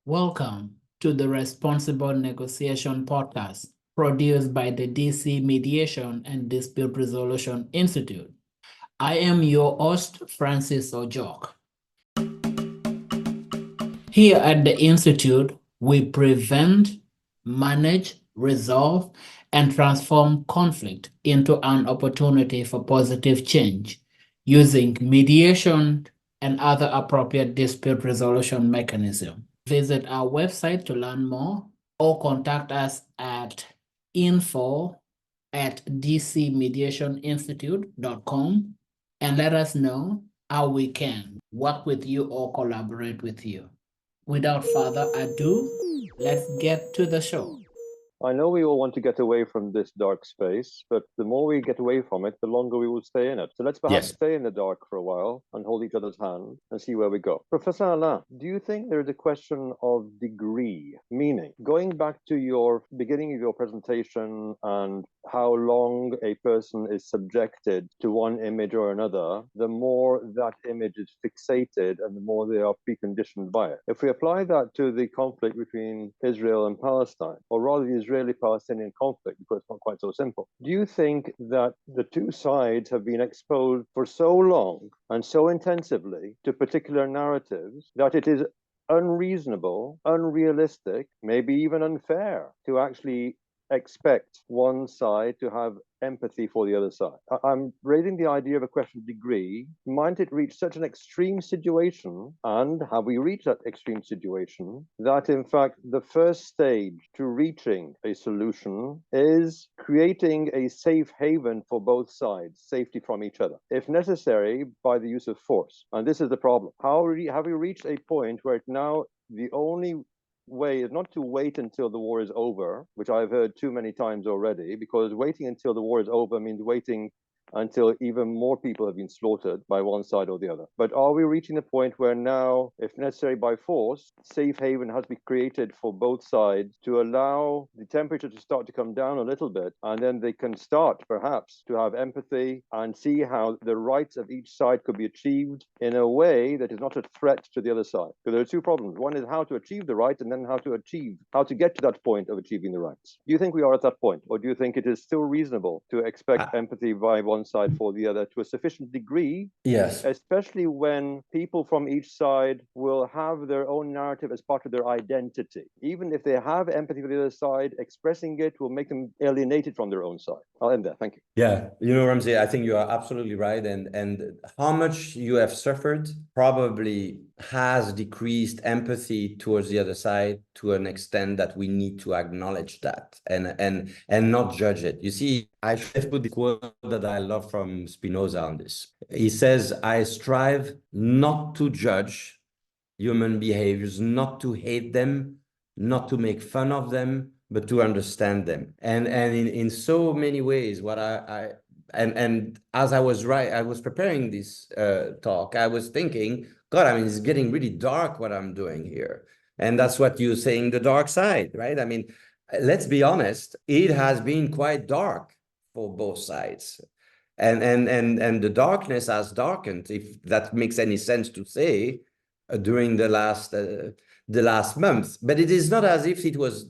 Welcome to the Responsible Negotiation Podcast, produced by the DC Mediation and Dispute Resolution Institute. I am your host, Francis Ojok. Here at the Institute, we prevent, manage, resolve, and transform conflict into an opportunity for positive change using mediation and other appropriate dispute resolution mechanisms. Visit our website to learn more or contact us at info@dcmediationinstitute.com and let us know how we can work with you or collaborate with you. Without further ado, let's get to the show. I know we all want to get away from this dark space, but the more we get away from it, the longer we will stay in it. So let's perhaps stay in the dark for a while and hold each other's hand and see where we go. Professor Alain, do you think there is a question of degree? Meaning, going back to your beginning of your presentation and how long a person is subjected to one image or another, the more that image is fixated and the more they are preconditioned by it. If we apply that to the conflict between Israel and Palestine, or rather the Israeli-Palestinian conflict, because it's not quite so simple, do you think that the two sides have been exposed for so long and so intensively to particular narratives that it is unreasonable, unrealistic, maybe even unfair to actually expect one side to have empathy for the other side? I'm raising the idea of a question of degree. Might it reach such an extreme situation, and have we reached that extreme situation, that in fact the first stage to reaching a solution is creating a safe haven for both sides, safety from each other, if necessary, by the use of force? And this is the problem. Have we reached a point where now the only way is not to wait until the war is over, which I've heard too many times already, because waiting until the war is over means waiting until even more people have been slaughtered by one side or the other. But are we reaching the point where now, if necessary by force, safe haven has been created for both sides to allow the temperature to start to come down a little bit, and then they can start perhaps to have empathy and see how the rights of each side could be achieved in a way that is not a threat to the other side? So there are two problems. One is how to achieve the right, and then how to get to that point of achieving the rights. Do you think we are at that point, or do you think it is still reasonable to expect empathy by one side for the other to a sufficient degree? Yes. Especially when people from each side will have their own narrative as part of their identity. Even if they have empathy for the other side, expressing it will make them alienated from their own side. I'll end there. Thank you. Yeah, Ramsey, I think you are absolutely right. And how much you have suffered probably has decreased empathy towards the other side to an extent that we need to acknowledge that and not judge it. You see, I should put the quote that I love from Spinoza on this. He says, I strive not to judge human behaviors, not to hate them, not to make fun of them, but to understand them. And in so many ways, what and as I was preparing this talk, I was thinking, God, I mean, it's getting really dark what I'm doing here. And that's what you're saying, the dark side, right? I mean, let's be honest, it has been quite dark for both sides. And the darkness has darkened, if that makes any sense to say, during the last month. But it is not as if it was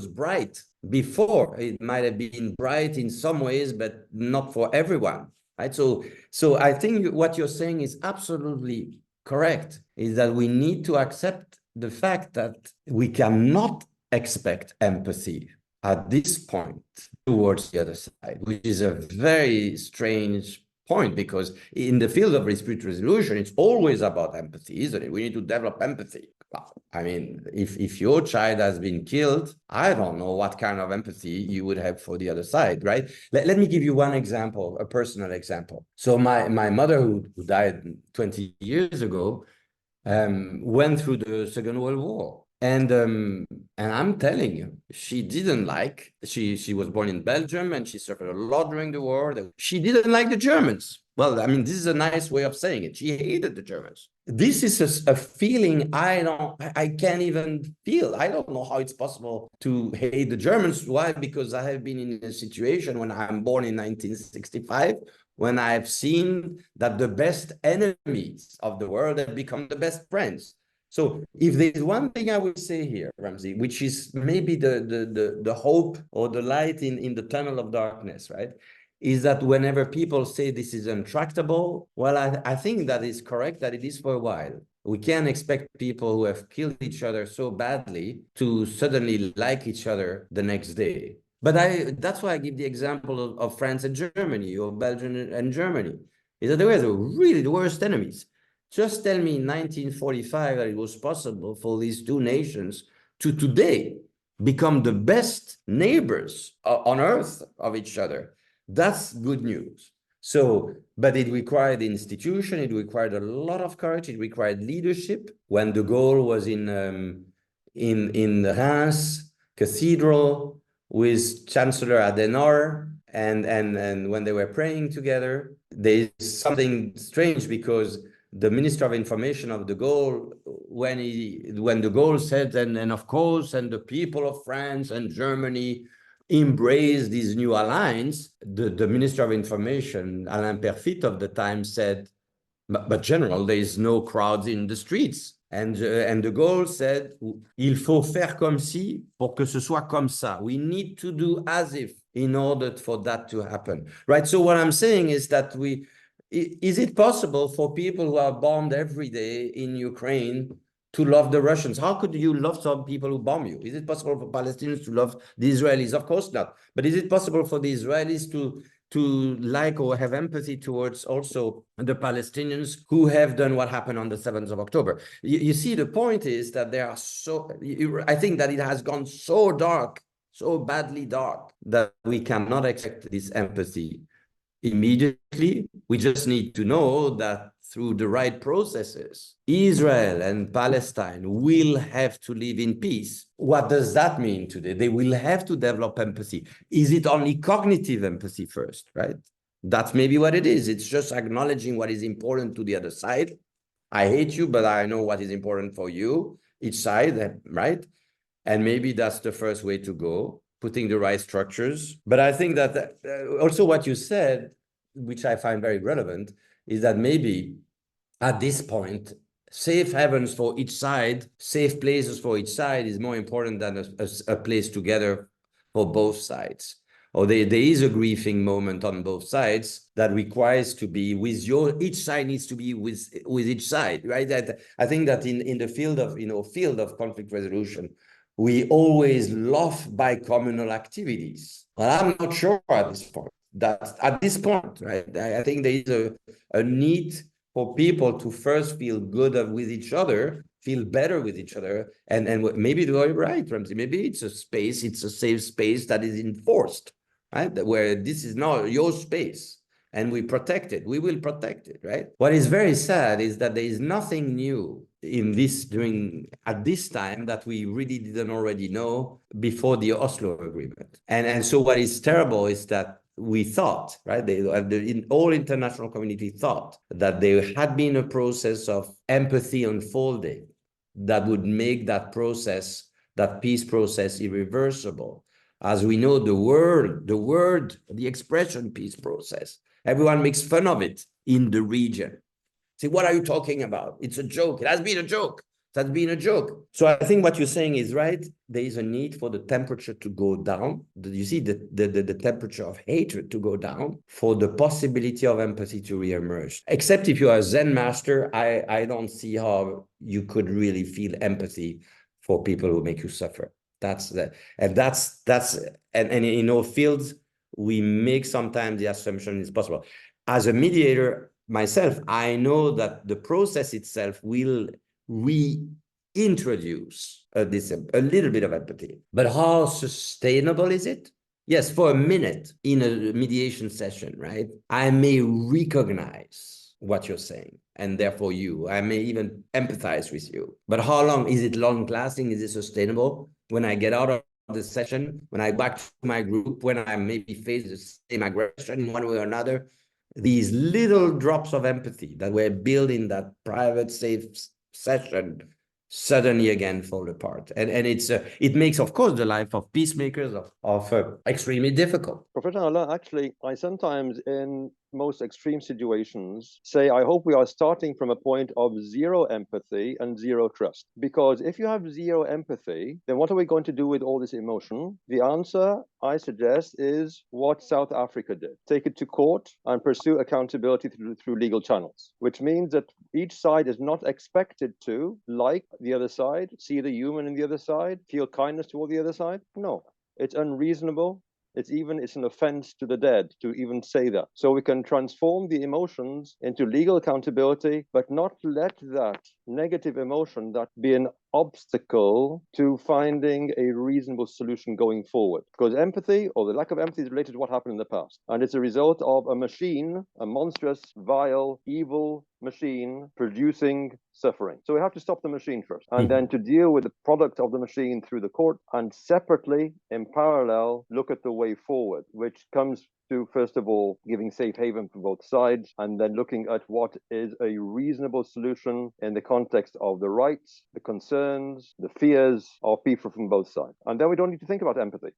bright before. It might have been bright in some ways, but not for everyone, right? So I think what you're saying is absolutely correct, is that we need to accept the fact that we cannot expect empathy at this point towards the other side, which is a very strange point, because in the field of dispute resolution, it's always about empathy, isn't it? We need to develop empathy. I mean, if your child has been killed, I don't know what kind of empathy you would have for the other side, right? Let me give you one example, a personal example. So my mother, who died 20 years ago, went through the Second World War. And I'm telling you, she didn't like, she was born in Belgium and she suffered a lot during the war. She didn't like the Germans. Well, I mean, this is a nice way of saying it. She hated the Germans. This is a feeling I can't even feel. I don't know how it's possible to hate the Germans. Why? Because I have been in a situation when I'm born in 1965, when I've seen that the best enemies of the world have become the best friends. So if there's one thing I would say here, Ramzi, which is maybe the hope or the light in the tunnel of darkness, right, is that whenever people say this is intractable, well, I think that is correct, that it is for a while. We can't expect people who have killed each other so badly to suddenly like each other the next day. But that's why I give the example of France and Germany, or Belgium and Germany, is that they were really the worst enemies. Just tell me in 1945 that it was possible for these two nations to today become the best neighbors on earth of each other. That's good news. So, but it required institution, it required a lot of courage, it required leadership. When de Gaulle was in the Reims Cathedral with Chancellor Adenauer, and when they were praying together, there's something strange, because the Minister of Information of de Gaulle, when de Gaulle said, and of course, and the people of France and Germany embrace this new alliance, the Minister of Information, Alain Perfit of the time, said, but General, there is no crowds in the streets. And de Gaulle said, il faut faire comme si pour que ce soit comme ça. We need to do as if in order for that to happen, right? So what I'm saying is that is it possible for people who are bombed every day in Ukraine to love the Russians? How could you love some people who bomb you? Is it possible for Palestinians to love the Israelis? Of course not. But is it possible for the Israelis to like or have empathy towards also the Palestinians who have done what happened on the 7th of October? You see, the point is that there are I think that it has gone so dark, so badly dark, that we cannot expect this empathy immediately. We just need to know that through the right processes, Israel and Palestine will have to live in peace. What does that mean today? They will have to develop empathy. Is it only cognitive empathy first, right? That's maybe what it is. It's just acknowledging what is important to the other side. I hate you, but I know what is important for you, each side, right? And maybe that's the first way to go, putting the right structures. But I think that also what you said, which I find very relevant, is that maybe at this point, safe havens for each side, safe places for each side is more important than a place together for both sides. Or there is a grieving moment on both sides that requires to be with each side needs to be with each side, right? I think that in the field of conflict resolution, we always love bicommunal activities. Well, I'm not sure at this point. Right? I think there is a need for people to first feel good with each other, feel better with each other, and maybe you're right, Ramsey. Maybe it's a safe space that is enforced, right? Where this is not your space, and we protect it. We will protect it, right? What is very sad is that there is nothing new in this at this time that we really didn't already know before the Oslo Agreement. And so what is terrible is that we thought, right, the all international community thought that there had been a process of empathy unfolding that would make that process, that peace process, irreversible. As we know, the expression peace process, everyone makes fun of it in the region. Say, what are you talking about? It's a joke. It has been a joke. That's been a joke. So I think what you're saying is right. There is a need for the temperature to go down. You see the temperature of hatred to go down for the possibility of empathy to reemerge. Except if you are a Zen master, I don't see how you could really feel empathy for people who make you suffer. And in all fields, we make sometimes the assumption it's possible. As a mediator myself, I know that the process itself will reintroduce a little bit of empathy. But how sustainable is it? Yes, for a minute in a mediation session, right? I may recognize what you're saying, and therefore I may even empathize with you. But how long? Is it long-lasting? Is it sustainable? When I get out of the session, when I go back to my group, when I maybe face the same aggression in one way or another, these little drops of empathy that were built in that private, safe session suddenly again fall apart, and it makes, of course, the life of peacemakers of extremely difficult. Professor Alain, actually, I sometimes in most extreme situations, say, I hope we are starting from a point of zero empathy and zero trust. Because if you have zero empathy, then what are we going to do with all this emotion? The answer, I suggest, is what South Africa did. Take it to court and pursue accountability through legal channels, which means that each side is not expected to like the other side, see the human in the other side, feel kindness toward the other side. No, it's unreasonable. It's an offense to the dead to even say that. So we can transform the emotions into legal accountability, but not let that negative emotion that be an obstacle to finding a reasonable solution going forward. Because empathy, or the lack of empathy, is related to what happened in the past. And it's a result of a machine, a monstrous, vile, evil machine producing suffering. So we have to stop the machine first, and then to deal with the product of the machine through the court, and separately, in parallel, look at the way forward, which comes to, first of all, giving safe haven for both sides, and then looking at what is a reasonable solution in the context of the rights, the concerns, the fears of people from both sides. And then we don't need to think about empathy.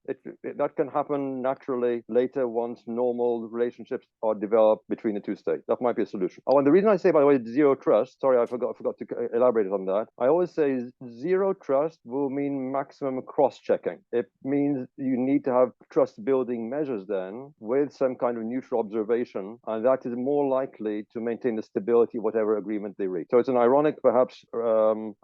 That can happen naturally later once normal relationships are developed between the two states. That might be a solution. Oh, and the reason I say, by the way, zero trust, sorry, I forgot to elaborate on that. I always say zero trust will mean maximum cross-checking. It means you need to have trust-building measures then with some kind of neutral observation, and that is more likely to maintain the stability of whatever agreement they reach. So it's an ironic, perhaps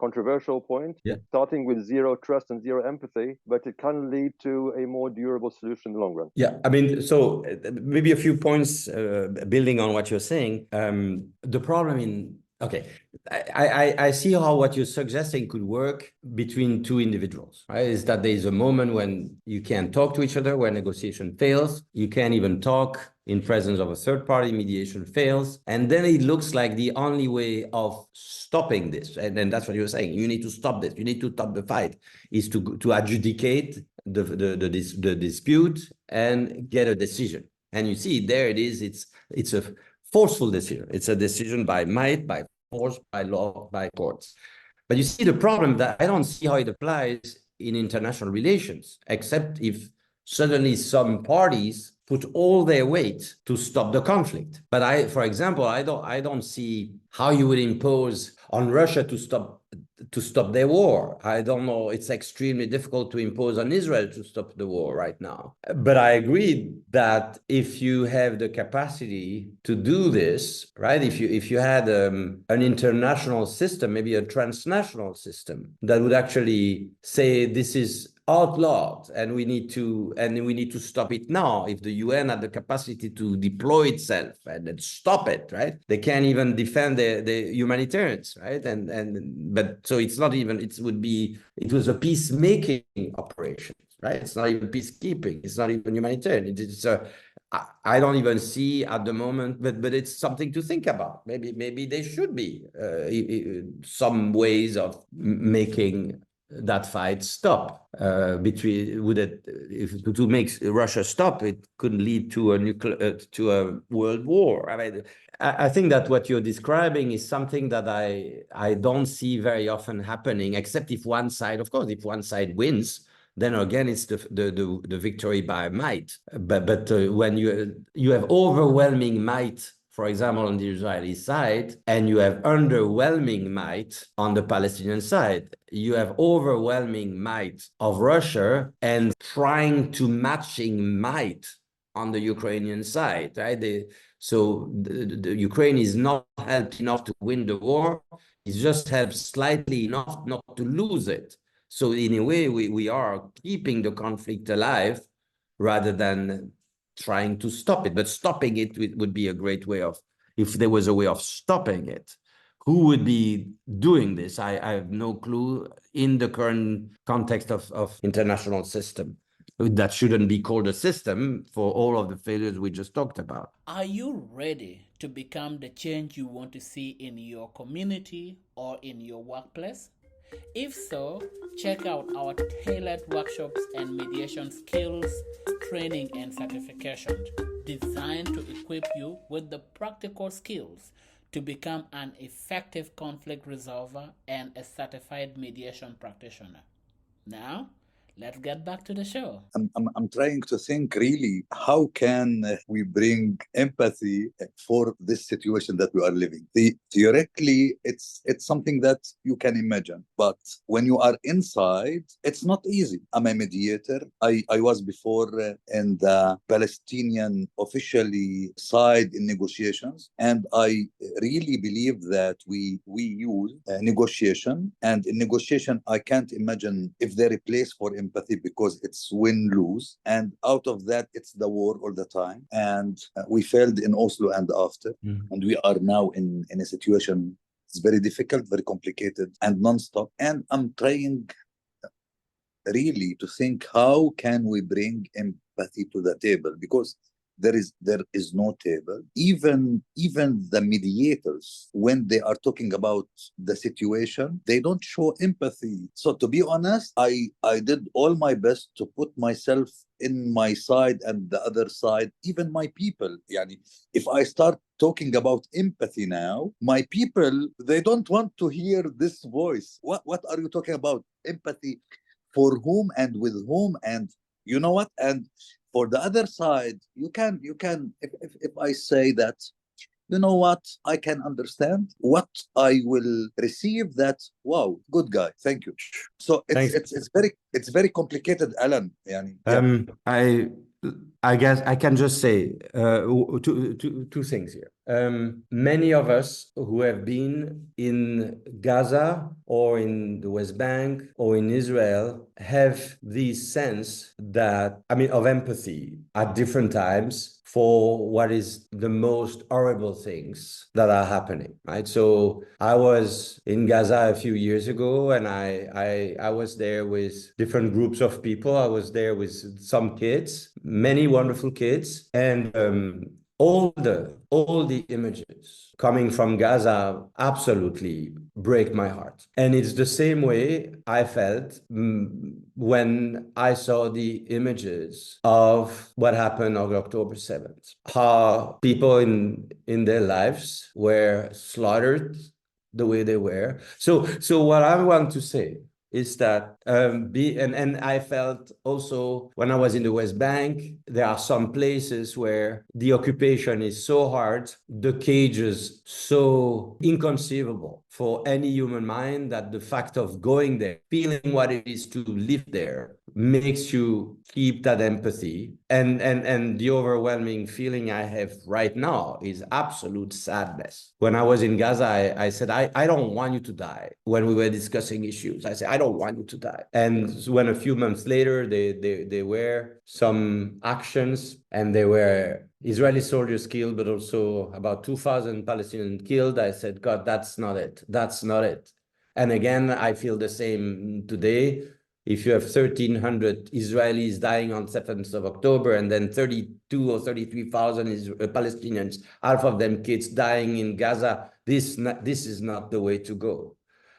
controversial point, starting with zero trust and zero empathy, but it can lead to a more durable solution in the long run. Yeah, I mean, so maybe a few points building on what you're saying. The problem in okay, I see how what you're suggesting could work between two individuals, right? Is that there is a moment when you can't talk to each other, where negotiation fails. You can't even talk in presence of a third party, mediation fails. And then it looks like the only way of stopping this, and then that's what you're saying, you need to stop this, you need to stop the fight, is to adjudicate the dispute and get a decision. And you see, there it is, it's a forceful decision. It's a decision by might, by force, by law, by courts. But you see the problem that I don't see how it applies in international relations, except if suddenly some parties put all their weight to stop the conflict. But for example, I don't see how you would impose on Russia to stop their war. I don't know. It's extremely difficult to impose on Israel to stop the war right now. But I agree that if you have the capacity to do this, right? If you had an international system, maybe a transnational system that would actually say this is outlawed and we need to stop it now. If the UN had the capacity to deploy itself and then stop it, right? They can't even defend the humanitarians, right? But so it's not even, it was a peacemaking operation, right? It's not even peacekeeping. It's not even humanitarian. I don't even see at the moment, but it's something to think about. Maybe there should be some ways of making that fight stop. To make Russia stop, it could lead to a world war. I mean, I think that what you're describing is something that I don't see very often happening, except if one side, of course, if one side wins, then again it's the victory by might. But when you have overwhelming might, for example, on the Israeli side, and you have underwhelming might on the Palestinian side. You have overwhelming might of Russia and trying to matching might on the Ukrainian side, right? So the Ukraine is not helped enough to win the war. It just helps slightly enough not to lose it. So in a way, we are keeping the conflict alive rather than trying to stop it. But stopping it would be a great way of, if there was a way of stopping it. Who would be doing this? I have no clue in the current context of international system. That shouldn't be called a system for all of the failures we just talked about. Are you ready to become the change you want to see in your community or in your workplace? If so, check out our tailored workshops and mediation skills, training and certifications designed to equip you with the practical skills to become an effective conflict resolver and a certified mediation practitioner. Now, let's get back to the show. I'm trying to think really, how can we bring empathy for this situation that we are living? Theoretically, it's something that you can imagine, but when you are inside, it's not easy. I'm a mediator. I was before in the Palestinian officially side in negotiations, and I really believe that we use negotiation, and in negotiation, I can't imagine if there is place for empathy, because it's win-lose, and out of that, it's the war all the time. And we failed in Oslo and after, and we are now in a situation. It's very difficult, very complicated, and non-stop. And I'm trying really to think, how can we bring empathy to the table, because there is no table. Even the mediators, when they are talking about the situation, they don't show empathy. So to be honest, I did all my best to put myself in my side and the other side, even my people. Yani, if I start talking about empathy now, my people, they don't want to hear this voice. What are you talking about? Empathy for whom and with whom? And you know what? And for the other side, you can if I say that, you know what, I can understand what I will receive, that wow, good guy, thank you. So Thanks. it's very complicated, Alan. Yani, yeah. I guess I can just say two things here. Many of us who have been in Gaza or in the West Bank or in Israel have this sense that, I mean, of empathy at different times for what is the most horrible things that are happening, right? So I was in Gaza a few years ago, and I was there with different groups of people. I was there with some kids, many wonderful kids, and all the images coming from Gaza absolutely break my heart. And it's the same way I felt when I saw the images of what happened on October 7th, how people in their lives were slaughtered the way they were. So what I want to say is that and I felt also when I was in the West Bank, there are some places where the occupation is so hard, the cages so inconceivable for any human mind, that the fact of going there, feeling what it is to live there, makes you keep that empathy. And the overwhelming feeling I have right now is absolute sadness. When I was in Gaza, I said, I don't want you to die. When we were discussing issues, I said, I don't want you to die. And when a few months later, there were some actions, and there were Israeli soldiers killed, but also about 2,000 Palestinians killed, I said, God, that's not it. That's not it. And again, I feel the same today. If you have 1,300 Israelis dying on 7th of October, and then 32 or 33,000 Palestinians, half of them kids, dying in Gaza, this is not the way to go.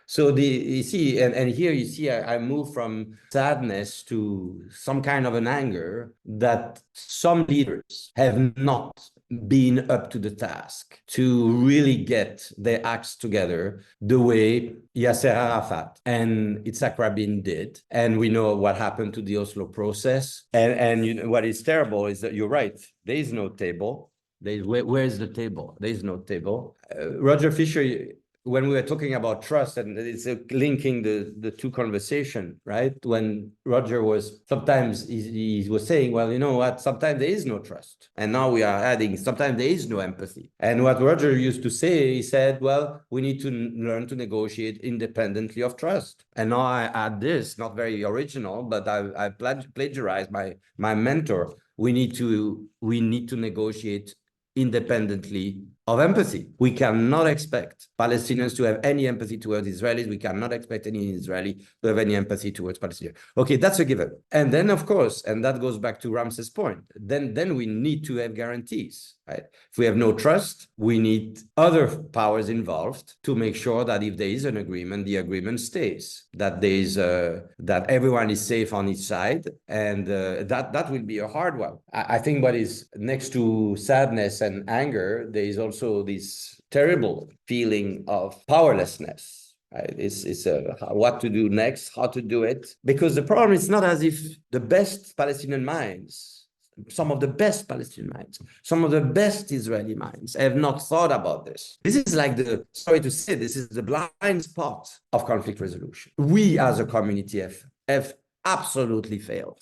So you see, and here you see, I move from sadness to some kind of an anger that some leaders have not been up to the task to really get their acts together the way Yasser Arafat and Yitzhak Rabin did. And we know what happened to the Oslo process. And you know, what is terrible is that you're right, there is no table. Where's the table? There is no table. Roger Fisher, when we were talking about trust, and it's linking the two conversation, right? When Roger was, sometimes he was saying, well, you know what, sometimes there is no trust. And now we are adding, sometimes there is no empathy. And what Roger used to say, he said, well, we need to learn to negotiate independently of trust. And now I add this, not very original, but I plagiarized my mentor. We need to negotiate independently of empathy. We cannot expect Palestinians to have any empathy towards Israelis. We cannot expect any Israeli to have any empathy towards Palestinians. Okay, that's a given. And then, of course, and that goes back to Ramses' point, then we need to have guarantees, right? If we have no trust, we need other powers involved to make sure that if there is an agreement, the agreement stays, that there is that everyone is safe on each side, and that will be a hard one. I think what is next to sadness and anger, there is also this terrible feeling of powerlessness, Right? It's what to do next, how to do it. Because the problem is not as if the best Palestinian minds, some of the best Palestinian minds, some of the best Israeli minds have not thought about this. This is like sorry to say, this is the blind spot of conflict resolution. We as a community have absolutely failed.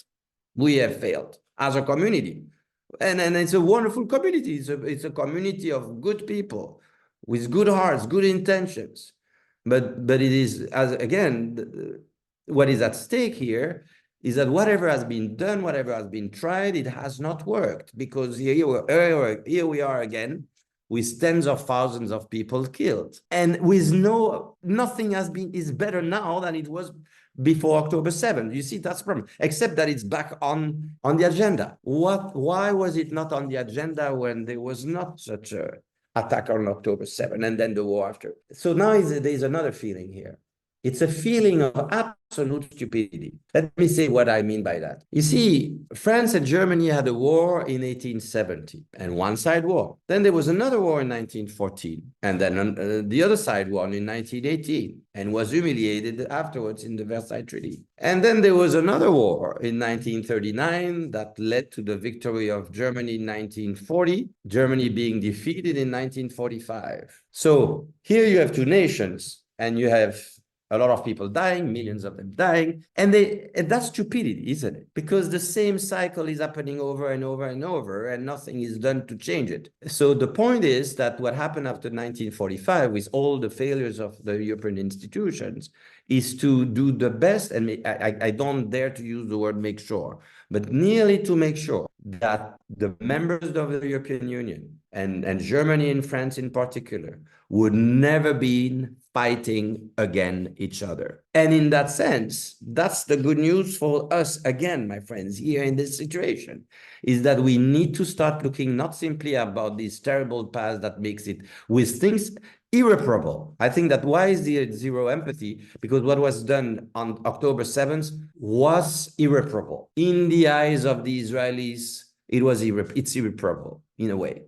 We have failed as a community. And it's a wonderful community. It's a community of good people with good hearts, good intentions. But it is, as again, what is at stake here is that whatever has been done, whatever has been tried, it has not worked, because here we are again with tens of thousands of people killed, and with nothing is better now than it was before October 7th. You see, that's the problem, except that it's back on the agenda. Why was it not on the agenda when there was not such a attack on October 7th and then the war after? So now there's another feeling here. It's a feeling of absolute stupidity. Let me say what I mean by that. You see, France and Germany had a war in 1870, and one side won. Then there was another war in 1914, and then the other side won in 1918, and was humiliated afterwards in the Versailles Treaty. And then there was another war in 1939 that led to the victory of Germany in 1940, Germany being defeated in 1945. So here you have two nations, and you have a lot of people dying, millions of them dying, and that's stupidity, isn't it? Because the same cycle is happening over and over and over, and nothing is done to change it. So the point is that what happened after 1945, with all the failures of the European institutions, is to do the best, and I don't dare to use the word make sure, but nearly to make sure that the members of the European Union, and Germany and France in particular, would never be fighting against each other. And in that sense, that's the good news for us again, my friends, here in this situation, is that we need to start looking not simply about this terrible past that makes it with things irreparable. I think that why is there zero empathy? Because what was done on October 7th was irreparable. In the eyes of the Israelis, it's irreparable in a way.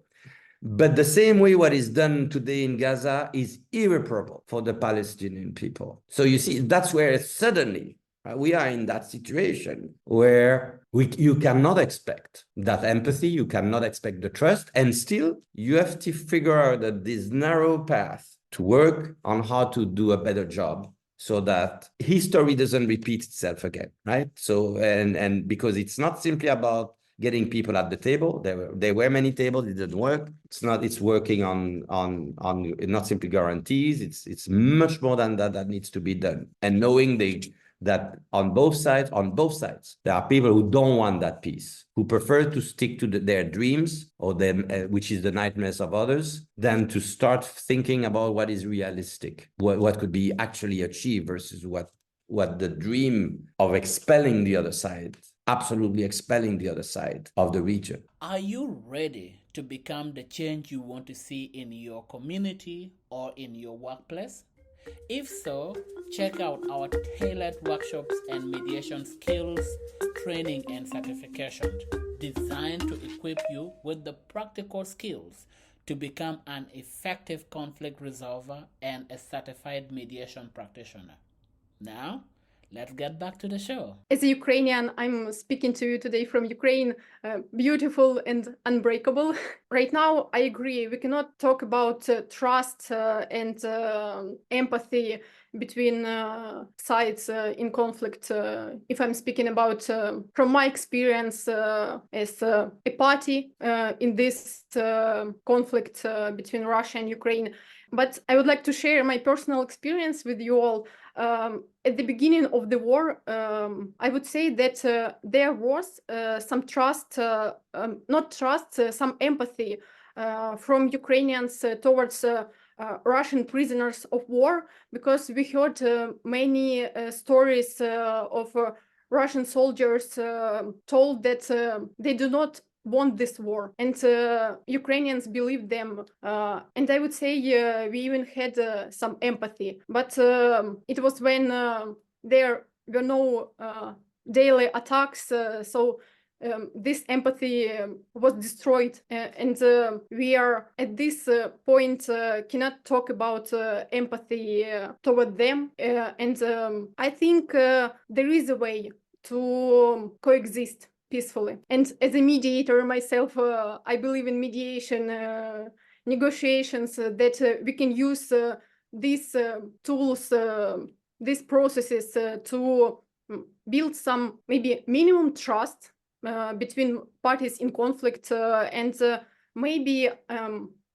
But the same way what is done today in Gaza is irreparable for the Palestinian people. So you see, that's where suddenly we are in that situation where you cannot expect that empathy, you cannot expect the trust, and still you have to figure out that this narrow path to work on how to do a better job so that history doesn't repeat itself again, right? So, and because it's not simply about getting people at the table. There were many tables. It didn't work. It's working on not simply guarantees. It's much more than that needs to be done. And knowing that on both sides, there are people who don't want that peace, who prefer to stick to their dreams or them, which is the nightmares of others, than to start thinking about what is realistic, what could be actually achieved versus what the dream of expelling the other side, absolutely expelling the other side of the region. Are you ready to become the change you want to see in your community or in your workplace? If so, check out our tailored workshops and mediation skills, training and certifications designed to equip you with the practical skills to become an effective conflict resolver and a certified mediation practitioner. Now, let's get back to the show. As a Ukrainian, I'm speaking to you today from Ukraine, beautiful and unbreakable. Right now, I agree, we cannot talk about trust and empathy between sides in conflict. If I'm speaking about from my experience as a party in this conflict between Russia and Ukraine. But I would like to share my personal experience with you all. At the beginning of the war, I would say that there was some trust, not trust, some empathy from Ukrainians towards Russian prisoners of war, because we heard many stories of Russian soldiers told that they do not want this war, and Ukrainians believe them, and I would say we even had some empathy, but it was when there were no daily attacks, so this empathy was destroyed, and we are at this point cannot talk about empathy toward them, and I think there is a way to coexist peacefully. And as a mediator myself, I believe in mediation, negotiations, that we can use these tools, these processes to build some maybe minimum trust between parties in conflict, and maybe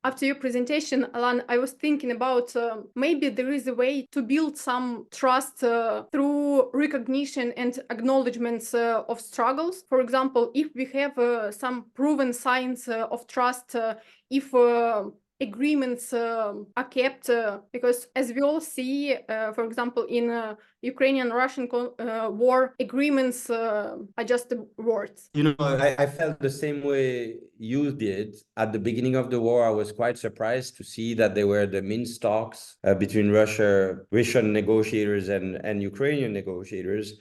after your presentation, Alan, I was thinking about maybe there is a way to build some trust through recognition and acknowledgements of struggles. For example, if we have some proven signs of trust, if agreements are kept, because as we all see, for example, in Ukrainian-Russian war, agreements are just words. You know, I felt the same way you did. At the beginning of the war, I was quite surprised to see that there were the Minsk talks between Russian negotiators and Ukrainian negotiators.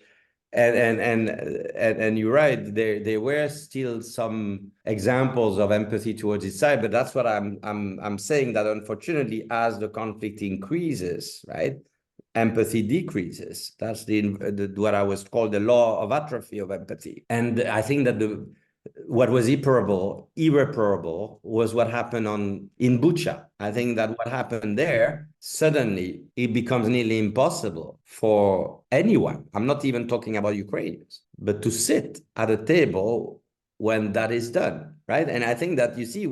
And you're right, there were still some examples of empathy towards each side, but that's what I'm saying, that unfortunately, as the conflict increases, right, empathy decreases. That's what I was called the law of atrophy of empathy. And I think that what was irreparable was what happened in Bucha. I think that what happened there, suddenly it becomes nearly impossible for anyone, I'm not even talking about Ukrainians, but to sit at a table when that is done, right? And I think that you see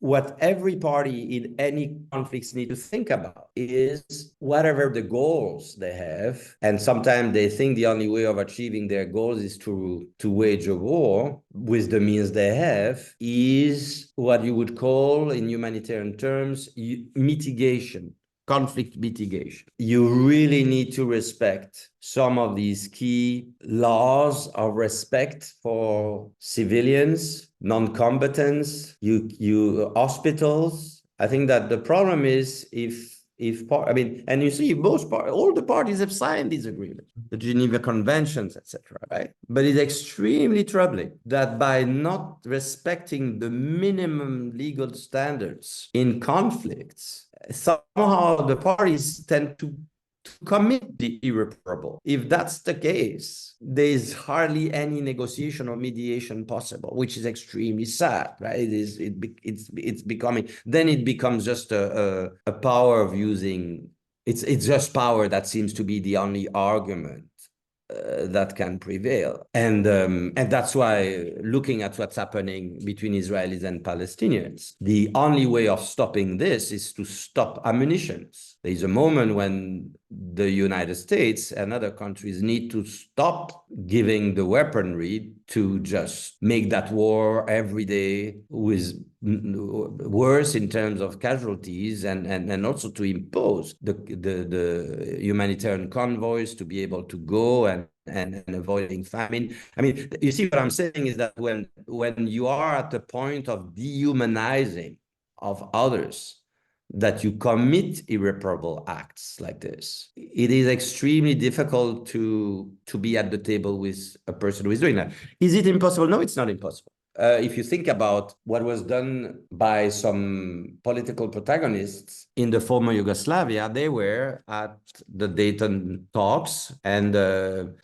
what every party in any conflicts need to think about is whatever the goals they have, and sometimes they think the only way of achieving their goals is to wage a war with the means they have, is what you would call in humanitarian terms mitigation. Conflict mitigation. You really need to respect some of these key laws of respect for civilians, non-combatants, you hospitals. I think that the problem is and you see all the parties have signed these agreements, the Geneva Conventions, etc., right? But it's extremely troubling that by not respecting the minimum legal standards in conflicts, somehow the parties tend to commit the irreparable. If that's the case, there's hardly any negotiation or mediation possible, which is extremely sad, right? It's becoming, then it becomes just a power of using, it's just power that seems to be the only argument that can prevail. And that's why, looking at what's happening between Israelis and Palestinians, the only way of stopping this is to stop ammunitions. There's a moment when the United States and other countries need to stop giving the weaponry to just make that war every day with worse in terms of casualties, and also to impose the humanitarian convoys to be able to go and avoiding famine. I mean, you see what I'm saying is that when you are at the point of dehumanizing of others, that you commit irreparable acts like this, it is extremely difficult to be at the table with a person who is doing that. Is it impossible? No, it's not impossible. If you think about what was done by some political protagonists in the former Yugoslavia, they were at the Dayton talks, and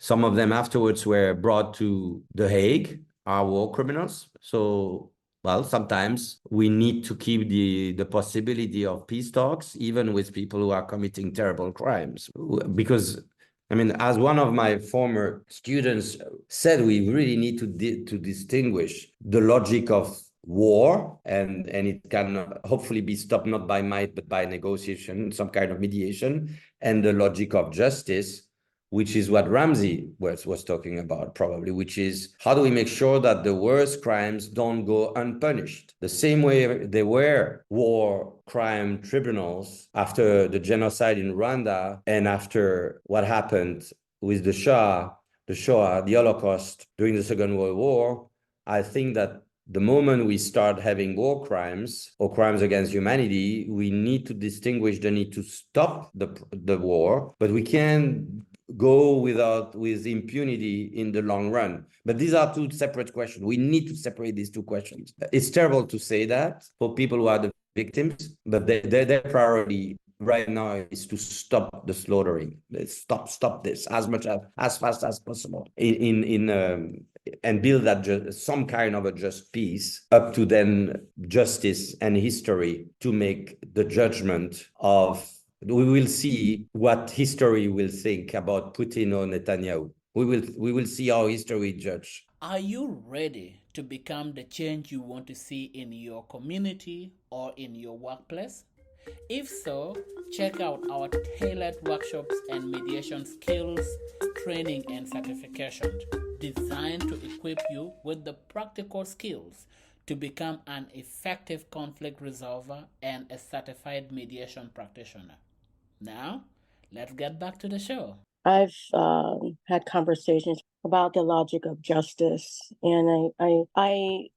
some of them afterwards were brought to The Hague, are war criminals. So, well, sometimes we need to keep the possibility of peace talks, even with people who are committing terrible crimes, because I mean, as one of my former students said, we really need to distinguish the logic of war, and it can hopefully be stopped not by might, but by negotiation, some kind of mediation, and the logic of justice, which is what Ramsey was talking about probably, which is how do we make sure that the worst crimes don't go unpunished? The same way there were war crime tribunals after the genocide in Rwanda and after what happened with the Shoah, the Holocaust during the Second World War. I think that the moment we start having war crimes or crimes against humanity, we need to distinguish the need to stop the war, but we can go with impunity in the long run. But these are two separate questions. We need to separate these two questions. It's terrible to say that for people who are the victims, but their priority right now is to stop the slaughtering. Stop this as fast as possible and build that some kind of a just peace, up to then justice and history to make the judgment of. We will see what history will think about Putin or Netanyahu. We will see how history judge. Are you ready to become the change you want to see in your community or in your workplace? If so, check out our tailored workshops and mediation skills, training and certifications designed to equip you with the practical skills to become an effective conflict resolver and a certified mediation practitioner. Now, let's get back to the show. I've had conversations about the logic of justice, and I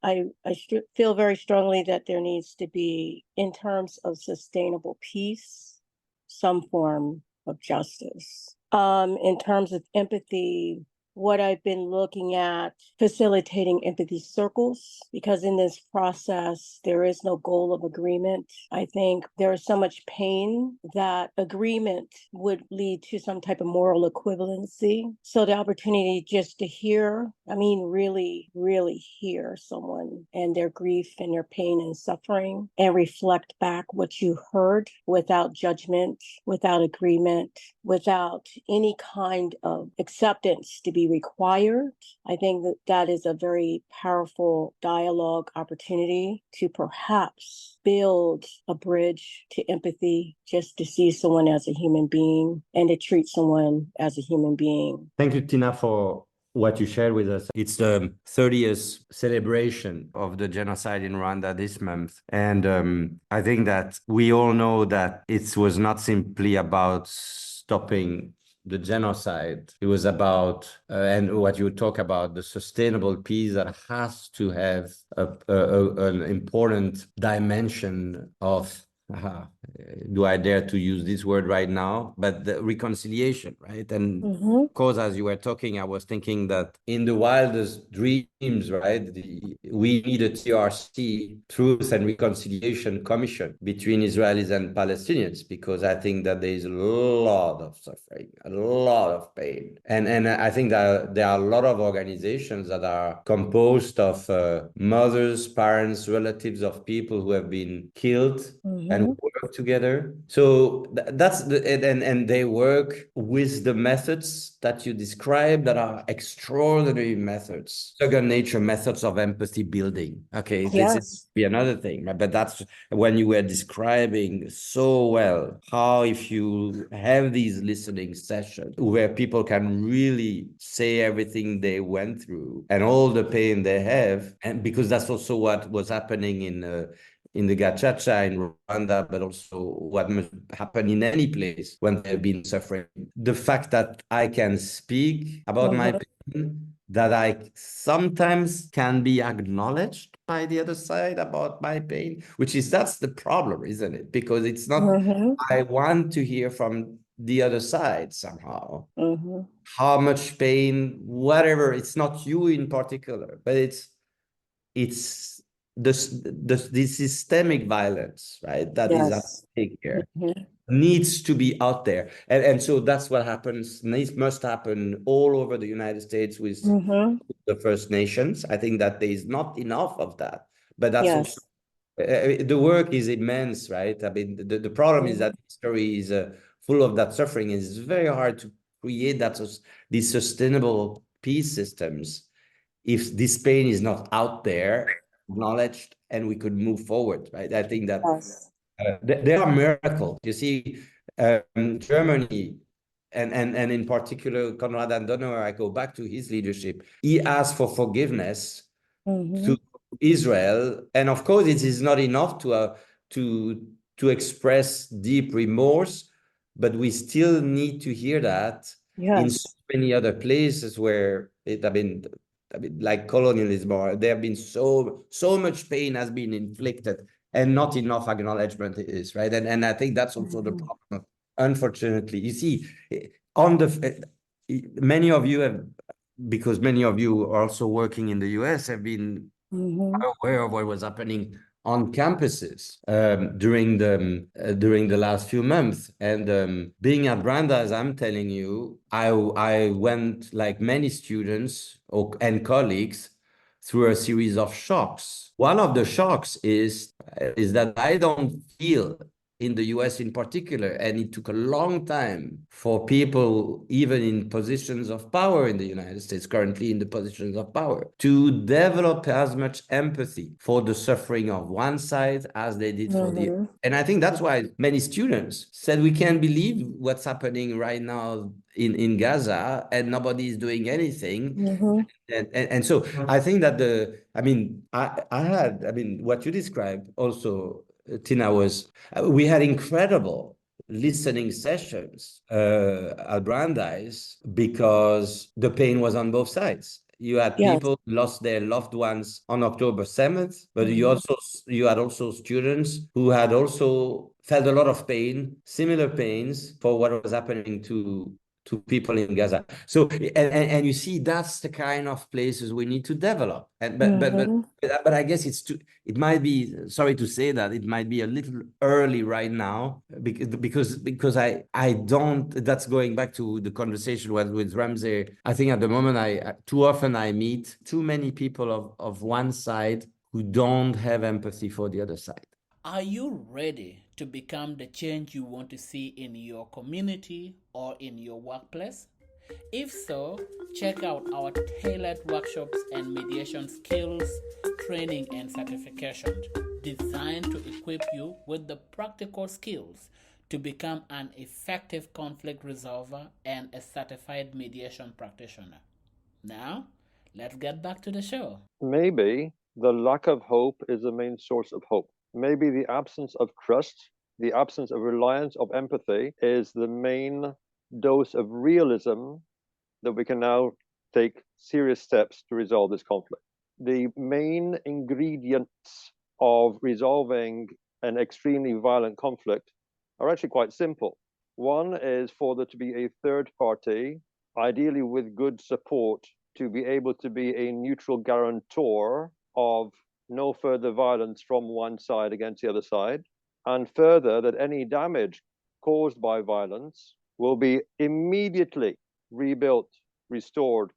feel very strongly that there needs to be, in terms of sustainable peace, some form of justice. In terms of empathy, what I've been looking at, facilitating empathy circles, because in this process, there is no goal of agreement. I think there is so much pain that agreement would lead to some type of moral equivalency. So the opportunity just to hear, really, really hear someone and their grief and their pain and suffering, and reflect back what you heard without judgment, without agreement, without any kind of acceptance to be required. I think that is a very powerful dialogue opportunity to perhaps build a bridge to empathy, just to see someone as a human being and to treat someone as a human being. Thank you, Tina, for what you shared with us. It's the 30th celebration of the genocide in Rwanda this month. And I think that we all know that it was not simply about stopping the genocide. It was about, and what you talk about, the sustainable peace that has to have an important dimension of, do I dare to use this word right now? But the reconciliation, right? And of course, as you were talking, I was thinking that in the wildest dreams, right, we need a TRC, Truth and Reconciliation Commission, between Israelis and Palestinians, because I think that there is a lot of suffering, a lot of pain. And I think that there are a lot of organizations that are composed of mothers, parents, relatives of people who have been killed and work together. So that's and they work with the methods that you described that are extraordinary methods, second nature methods of empathy building. Okay, Yes. This is be another thing, but that's when you were describing so well how if you have these listening sessions where people can really say everything they went through and all the pain they have, and because that's also what was happening in the Gachacha in Rwanda, but also what must happen in any place when they've been suffering. The fact that I can speak about my pain, that I sometimes can be acknowledged by the other side about my pain, that's the problem, isn't it? Because it's not, I want to hear from the other side somehow. How much pain, whatever, it's not you in particular, but it's the systemic violence, right? That is at stake here, needs to be out there. And so that's what happens. This must happen all over the United States with the First Nations. I think that there is not enough of that, but that's also, the work is immense, right? I mean, the problem is that history is full of that suffering. It's very hard to create these sustainable peace systems if this pain is not out there, acknowledged, and we could move forward, right? I think that there are miracles. You see, Germany, and in particular, Konrad Adenauer, I go back to his leadership. He asked for forgiveness to Israel, and of course, it is not enough to express deep remorse, but we still need to hear that in so many other places where like colonialism, or there have been so much pain has been inflicted and not enough acknowledgement is, right? And I think that's also the problem. Unfortunately, you see, many of you have, because many of you are also working in the US, have been aware of what was happening on campuses during the last few months. And being at Brandeis, I'm telling you, I went, like many students and colleagues, through a series of shocks. One of the shocks is that I don't feel, in the US in particular, and it took a long time for people, even in positions of power in the United States, currently in the positions of power, to develop as much empathy for the suffering of one side as they did for the other. And I think that's why many students said, we can't believe what's happening right now in Gaza, and nobody is doing anything. And so I think that what you described also, Tina, was we had incredible listening sessions at Brandeis because the pain was on both sides. You had people lost their loved ones on October 7th, but you had also students who had also felt a lot of pain, similar pains, for what was happening to people in Gaza. So, and you see, that's the kind of places we need to develop. And but I guess it might be, sorry to say that, it might be a little early right now, because I don't, that's going back to the conversation with Ramsey. I think at the moment, too often I meet too many people of one side who don't have empathy for the other side. Are you ready to become the change you want to see in your community or in your workplace? If so, check out our tailored workshops and mediation skills, training and certifications designed to equip you with the practical skills to become an effective conflict resolver and a certified mediation practitioner. Now, let's get back to the show. Maybe the lack of hope is the main source of hope. Maybe the absence of trust, the absence of reliance, of empathy, is the main dose of realism that we can now take serious steps to resolve this conflict. The main ingredients of resolving an extremely violent conflict are actually quite simple. One is for there to be a third party, ideally with good support, to be able to be a neutral guarantor of no further violence from one side against the other side, and further, that any damage caused by violence will be immediately rebuilt, restored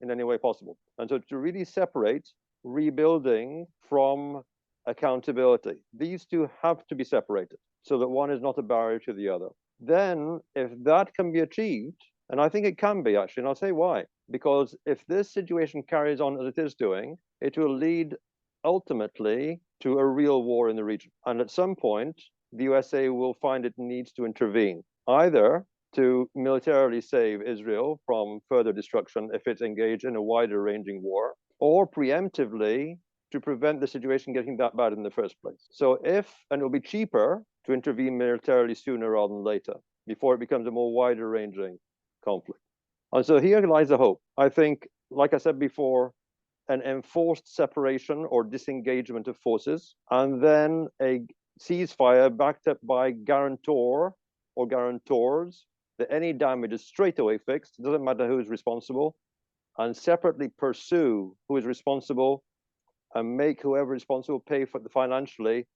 in any way possible. And so to really separate rebuilding from accountability, these two have to be separated so that one is not a barrier to the other. Then, if that can be achieved, and I think it can be actually, and I'll say why. Because if this situation carries on as it is doing, it will lead ultimately to a real war in the region. And at some point, the USA will find it needs to intervene, either to militarily save Israel from further destruction if it's engaged in a wider ranging war, or preemptively to prevent the situation getting that bad in the first place. So and it'll be cheaper to intervene militarily sooner rather than later, before it becomes a more wider ranging conflict. And so here lies the hope. I think, like I said before, an enforced separation or disengagement of forces, and then a ceasefire backed up by guarantor or guarantors, that any damage is straight away fixed, it doesn't matter who is responsible, and separately pursue who is responsible and make whoever is responsible pay for financially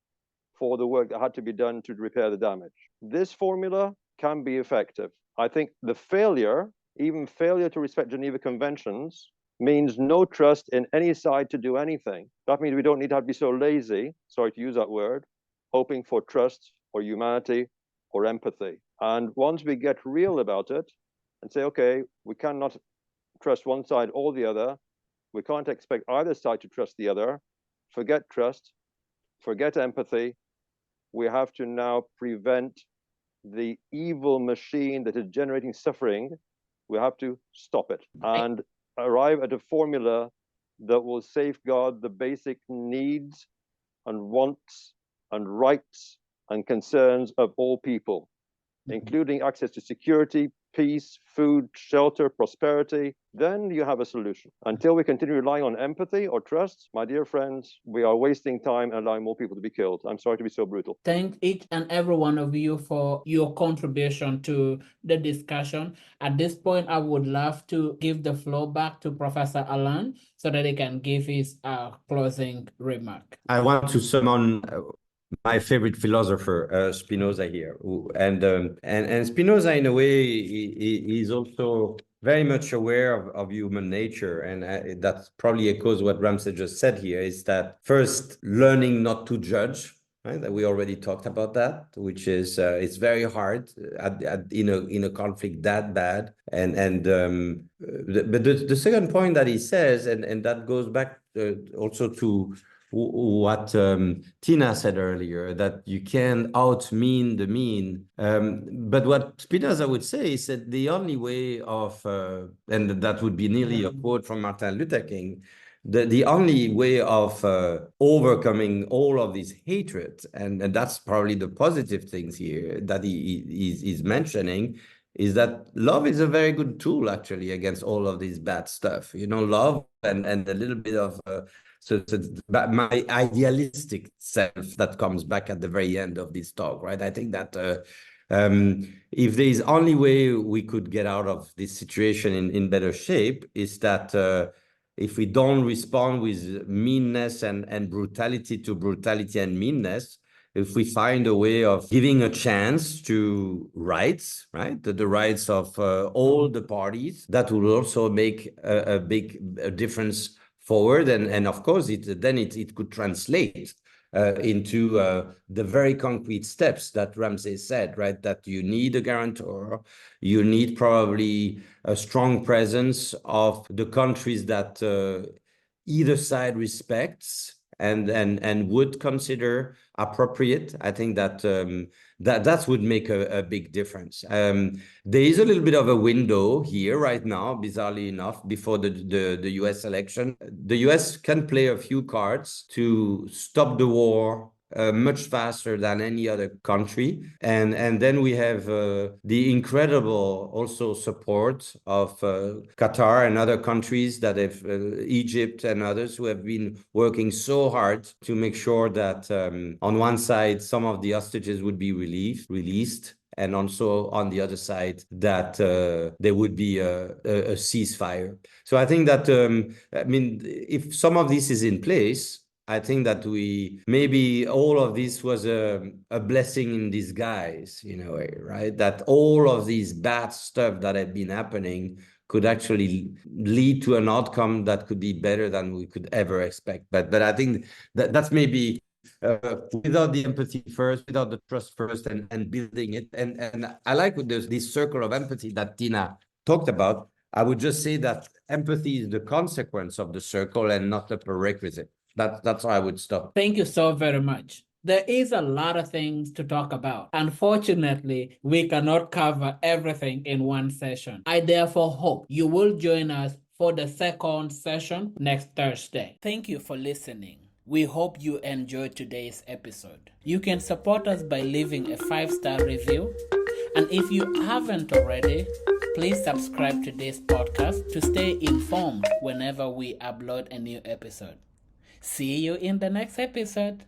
for the work that had to be done to repair the damage. This formula can be effective. I think the failure, even failure to respect Geneva Conventions, means no trust in any side to do anything. That means we don't need to be so lazy, sorry to use that word, hoping for trust or humanity or empathy. And once we get real about it and say, okay, we cannot trust one side or the other, we can't expect either side to trust the other, forget trust, forget empathy, we have to now prevent the evil machine that is generating suffering. We have to stop it and arrive at a formula that will safeguard the basic needs and wants and rights and concerns of all people, including access to security, peace, food, shelter, prosperity, then you have a solution. Until we continue relying on empathy or trust, my dear friends, we are wasting time and allowing more people to be killed. I'm sorry to be so brutal. Thank each and every one of you for your contribution to the discussion. At this point, I would love to give the floor back to Professor Alan so that he can give his closing remark. I want to summon my favorite philosopher, Spinoza here, and Spinoza, in a way, is also very much aware of human nature, and that probably echoes what Ramsey just said here. Is that first learning not to judge, right? That we already talked about that, which is it's very hard in a conflict that bad, but the second point that he says, and that goes back also to what Tina said earlier, that you can out-mean the mean. But what Spinoza would say is that the only way of, and that would be nearly a quote from Martin Luther King, the only way of overcoming all of this hatred, and that's probably the positive things here that he's mentioning, is that love is a very good tool, actually, against all of this bad stuff. You know, love and a little bit of... So my idealistic self that comes back at the very end of this talk, right? I think that if there is only way we could get out of this situation in better shape is that if we don't respond with meanness and brutality to brutality and meanness, if we find a way of giving a chance to rights, right? The rights of all the parties, that will also make a big difference forward, and of course it could translate into the very concrete steps that Ramsey said, right? That you need a guarantor, you need probably a strong presence of the countries that either side respects and would consider appropriate. I think that that would make a big difference. There is a little bit of a window here right now, bizarrely enough, before the US election. The US can play a few cards to stop the war much faster than any other country. And then we have the incredible also support of Qatar and other countries that have, Egypt and others who have been working so hard to make sure that on one side, some of the hostages would be released, and also on the other side that there would be a ceasefire. So I think that, I mean, if some of this is in place, I think that maybe all of this was a blessing in disguise, in a way, right? That all of these bad stuff that had been happening could actually lead to an outcome that could be better than we could ever expect. But I think that's maybe without the empathy first, without the trust first, and building it. And I like with this circle of empathy that Tina talked about. I would just say that empathy is the consequence of the circle and not the prerequisite. That's how I would stop. Thank you so very much. There is a lot of things to talk about. Unfortunately, we cannot cover everything in one session. I therefore hope you will join us for the second session next Thursday. Thank you for listening. We hope you enjoyed today's episode. You can support us by leaving a 5-star review. And if you haven't already, please subscribe to this podcast to stay informed whenever we upload a new episode. See you in the next episode.